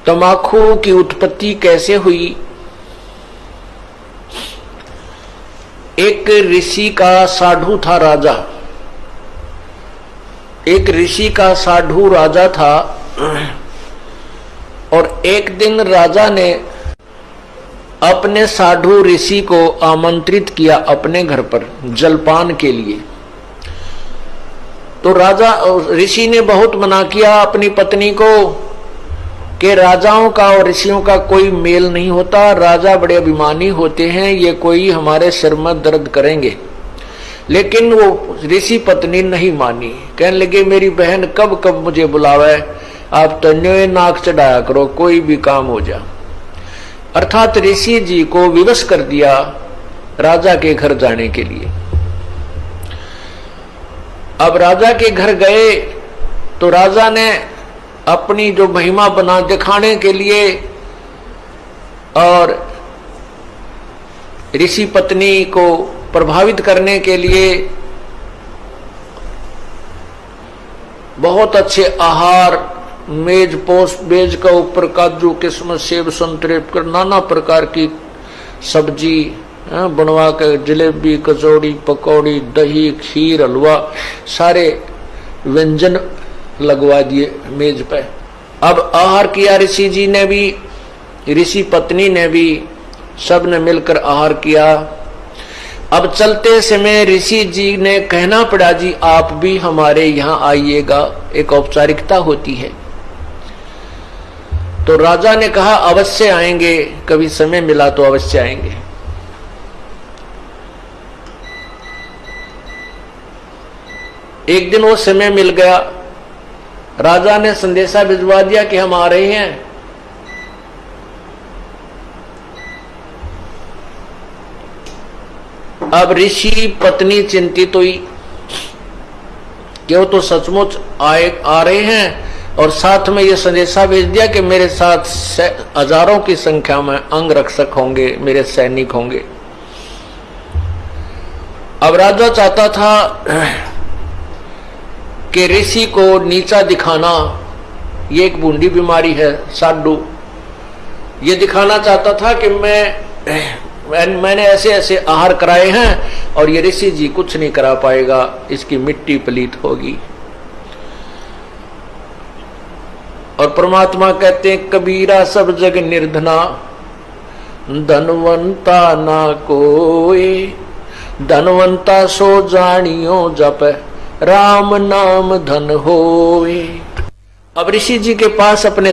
तंबाकू की उत्पत्ति कैसे हुई? एक ऋषि का साधु था राजा। एक ऋषि का साधु राजा था और एक दिन राजा ने अपने साधु ऋषि को आमंत्रित किया अपने घर पर जलपान के लिए। तो राजा ऋषि ने बहुत मना किया अपनी पत्नी को कि राजाओं का और ऋषियों का कोई मेल नहीं होता, राजा बड़े अभिमानी होते हैं, ये कोई हमारे सिर में दर्द करेंगे। लेकिन वो ऋषि पत्नी नहीं मानी, कहने लगे मेरी बहन कब कब मुझे बुलावे, आप तन्यों नाक चढ़ाया करो, कोई भी काम हो जा। अर्थात ऋषि जी को विवश कर दिया राजा के घर जाने के लिए। अब राजा के घर गए तो राजा ने अपनी जो महिमा बना दिखाने के लिए और ऋषि पत्नी को प्रभावित करने के लिए बहुत अच्छे आहार, मेज पोस मेज का ऊपर काजू किस्मत सेब संतरे कर नाना प्रकार की सब्जी बनवा के, जलेबी कचौड़ी पकौड़ी दही खीर हलवा सारे व्यंजन लगवा दिए मेज पे। अब आहार किया ऋषि जी ने भी, ऋषि पत्नी ने भी, सब ने मिलकर आहार किया। अब चलते समय ऋषि जी ने कहना पड़ा जी आप भी हमारे यहाँ आइएगा, एक औपचारिकता होती है। तो राजा ने कहा अवश्य आएंगे, कभी समय मिला तो अवश्य आएंगे। एक दिन वो समय मिल गया, राजा ने संदेशा भिजवा दिया कि हम आ रहे हैं। अब ऋषि पत्नी चिंतित हुई कि वो तो सचमुच आ रहे हैं और साथ में ये संदेशा भेज दिया कि मेरे साथ हजारों की संख्या में अंगरक्षक होंगे, मेरे सैनिक होंगे। अब राजा चाहता था कि ऋषि को नीचा दिखाना, ये एक बूंदी बीमारी है साधु, ये दिखाना चाहता था कि मैंने ऐसे ऐसे आहार कराए हैं और ये ऋषि जी कुछ नहीं करा पाएगा, इसकी मिट्टी पलीत होगी। और परमात्मा कहते हैं कबीरा सब जग निर्धना, धनवंता ना कोई, धनवंता सो जानियो जप, राम नाम धन होए। अब ऋषि जी के पास अपने